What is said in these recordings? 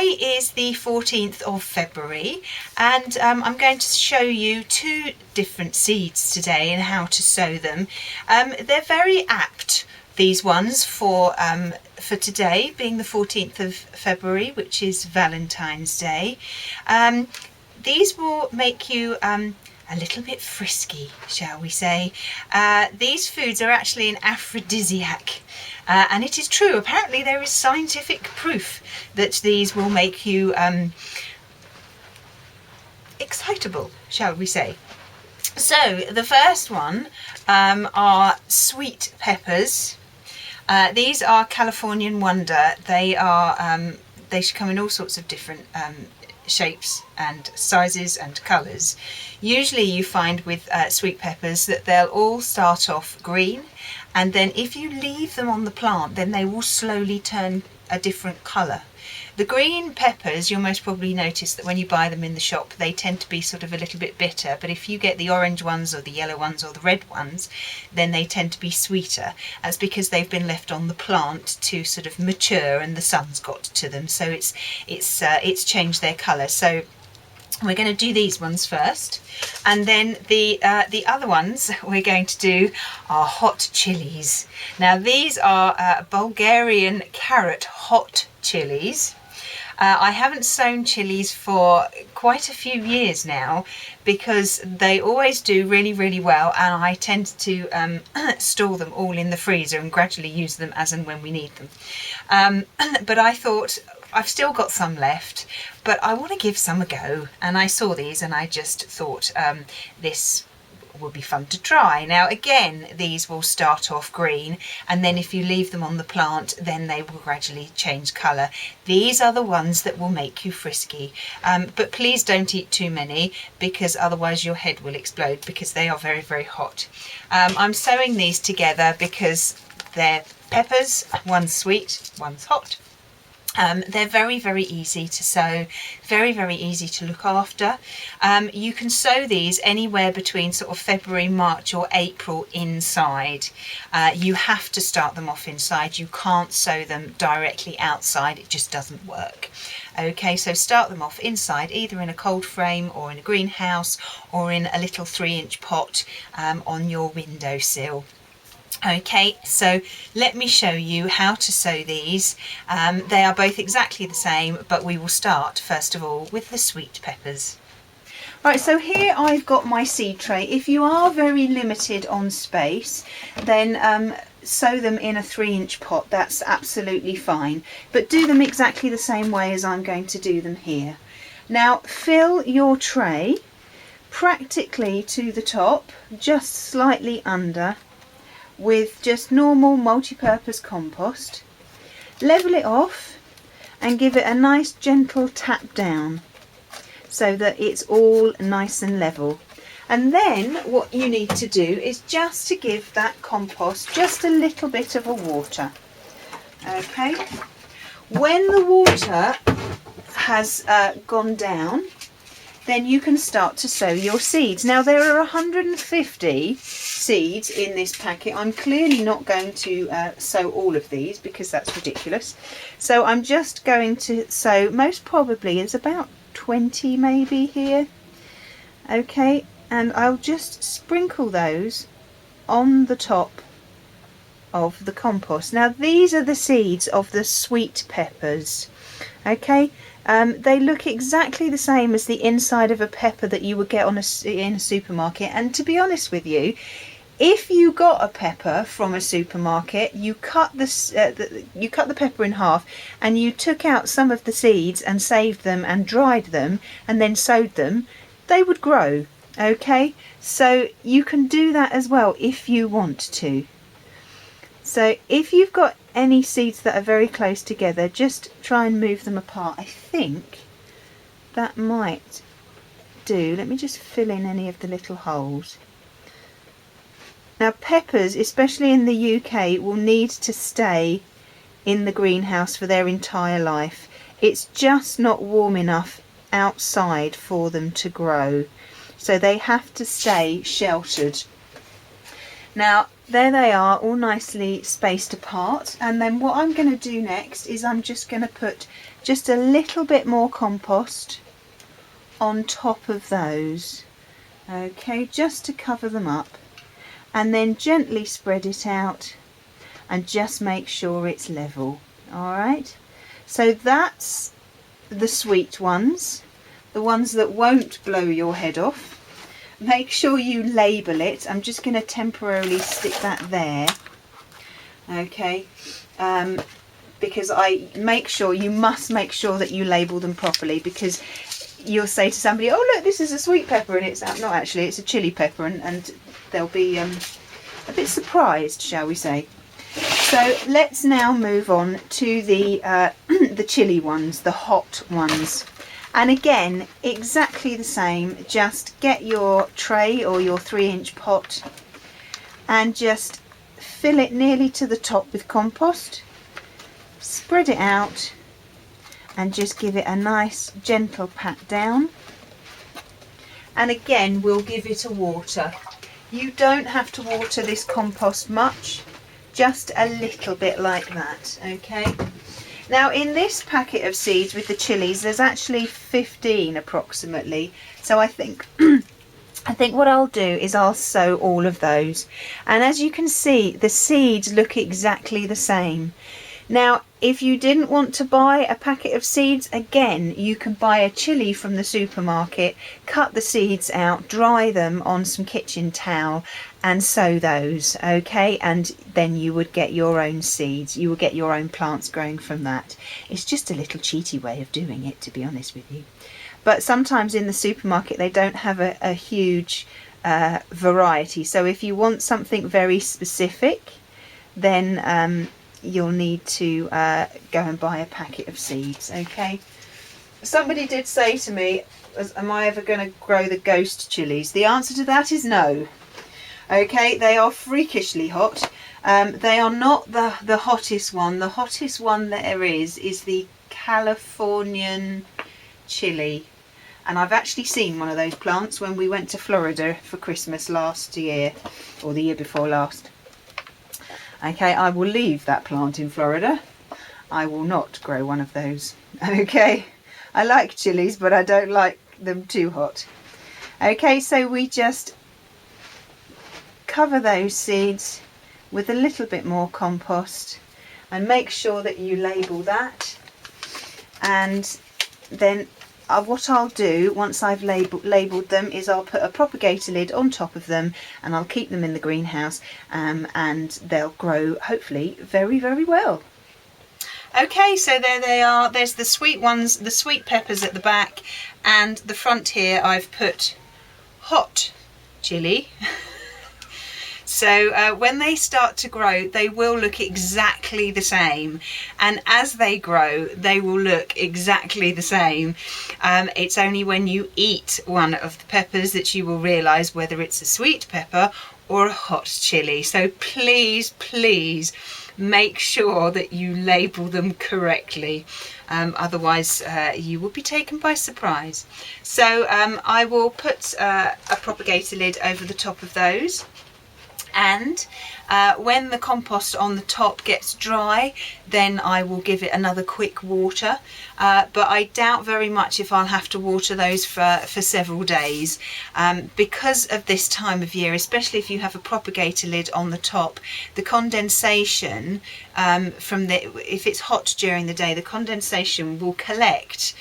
today is the 14th of February, and I'm going to show you two different seeds today and how to sow them. They're very apt, these ones, for today being the 14th of February, which is Valentine's Day. These will make you a little bit frisky, shall we say. These foods are actually an aphrodisiac, and it is true. Apparently there is scientific proof that these will make you excitable, shall we say. So the first one are sweet peppers. These are Californian Wonder. They should come in all sorts of different shapes and sizes and colours. Usually you find with sweet peppers that they'll all start off green, and then if you leave them on the plant then they will slowly turn a different colour. The green peppers, you'll most probably notice that when you buy them in the shop they tend to be sort of a little bit bitter, but if you get the orange ones or the yellow ones or the red ones, then they tend to be sweeter. That's because they've been left on the plant to sort of mature and the sun's got to them, so it's changed their colour. So we're going to do these ones first, and then the other ones we're going to do are hot chilies. Now these are Bulgarian carrot hot chilies. I haven't sown chilies for quite a few years now because they always do really well, and I tend to store them all in the freezer and gradually use them as and when we need them. But I thought, I've still got some left, but I want to give some a go, and I saw these and I just thought this would be fun to try. Now again, these will start off green, and then if you leave them on the plant then they will gradually change colour. These are the ones that will make you frisky, but please don't eat too many because otherwise your head will explode, because they are very hot. I'm sowing these together because they're peppers, one's sweet, one's hot. They're very easy to sow, very easy to look after. You can sow these anywhere between sort of February, March or April inside. You have to start them off inside. You can't sow them directly outside, it just doesn't work. Okay, so start them off inside, either in a cold frame or in a greenhouse or in a little 3-inch pot on your windowsill. Okay, so let me show you how to sow these. They are both exactly the same, but we will start first of all with the sweet peppers. Right, so here I've got my seed tray. If you are very limited on space, then sow them in a 3-inch pot. That's absolutely fine, but do them exactly the same way as I'm going to do them here. Now fill your tray practically to the top, just slightly under, with just normal multi-purpose compost. Level it off and give it a nice gentle tap down so that it's all nice and level. And then what you need to do is just to give that compost just a little bit of a water. Okay, when the water has gone down, then you can start to sow your seeds. Now there are 150 seeds in this packet. I'm clearly not going to sow all of these because that's ridiculous. So I'm just going to sow, most probably it's about 20 maybe here. Okay, and I'll just sprinkle those on the top of the compost. Now these are the seeds of the sweet peppers. Okay, they look exactly the same as the inside of a pepper that you would get in a supermarket, and to be honest with you, if you got a pepper from a supermarket, you cut the pepper in half and you took out some of the seeds and saved them and dried them and then sowed them, they would grow. Okay, so you can do that as well if you want to. So if you've got any seeds that are very close together, just try and move them apart. I think that might do. Let me just fill in any of the little holes. Now peppers, especially in the UK, will need to stay in the greenhouse for their entire life. It's just not warm enough outside for them to grow, so they have to stay sheltered. Now there they are, all nicely spaced apart, and then what I'm going to do next is I'm just going to put just a little bit more compost on top of those, okay, just to cover them up, and then gently spread it out and just make sure it's level. All right, so that's the sweet ones, the ones that won't blow your head off. Make sure you label it. I'm just going to temporarily stick that there, okay, because you must make sure that you label them properly, because you'll say to somebody, oh look, this is a sweet pepper, and it's not actually, it's a chili pepper, and they'll be a bit surprised, shall we say. So let's now move on to the the chili ones, the hot ones. And again, exactly the same. Just get your tray or your 3-inch pot and just fill it nearly to the top with compost. Spread it out and just give it a nice gentle pat down. And again, we'll give it a water. You don't have to water this compost much, just a little bit like that, okay? Now in this packet of seeds with the chilies, there's actually 15 approximately. So I think what I'll do is I'll sow all of those. And as you can see, the seeds look exactly the same. Now, if you didn't want to buy a packet of seeds, again, you can buy a chili from the supermarket, cut the seeds out, dry them on some kitchen towel and sow those, okay? And then you would get your own seeds. You will get your own plants growing from that. It's just a little cheaty way of doing it, to be honest with you. But sometimes in the supermarket, they don't have a huge variety. So if you want something very specific, then you'll need to go and buy a packet of seeds, okay? Somebody did say to me, am I ever going to grow the ghost chilies? The answer to that is no. Okay, they are freakishly hot. They are not the hottest one. The hottest one there is the Californian Chili. And I've actually seen one of those plants when we went to Florida for Christmas last year, or the year before last. Okay, I will leave that plant in Florida. I will not grow one of those. Okay, I like chilies, but I don't like them too hot. Okay, so we just cover those seeds with a little bit more compost and make sure that you label that. And then what I'll do once I've labelled them is I'll put a propagator lid on top of them, and I'll keep them in the greenhouse, and they'll grow hopefully very, very well. Okay, so there they are. There's the sweet ones, the sweet peppers at the back, and the front here I've put hot chili. So when they start to grow, they will look exactly the same. And as they grow, they will look exactly the same. It's only when you eat one of the peppers that you will realise whether it's a sweet pepper or a hot chili. So please, please make sure that you label them correctly. Otherwise, you will be taken by surprise. So I will put a propagator lid over the top of those. And when the compost on the top gets dry, then I will give it another quick water. But I doubt very much if I'll have to water those for several days. Because of this time of year, especially if you have a propagator lid on the top, the condensation if it's hot during the day, the condensation will collect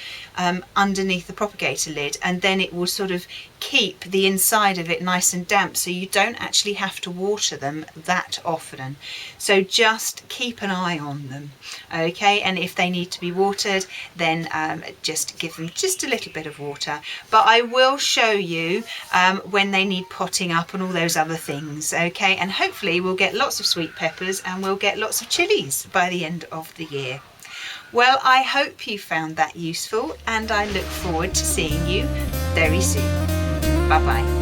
underneath the propagator lid, and then it will sort of keep the inside of it nice and damp, so you don't actually have to water them that often. So just keep an eye on them, okay? And if they need to be watered, then just give them just a little bit of water. But I will show you when they need potting up and all those other things, okay? And hopefully we'll get lots of sweet peppers and we'll get lots of chilies by the end of the year. Well, I hope you found that useful, and I look forward to seeing you very soon. Bye-bye.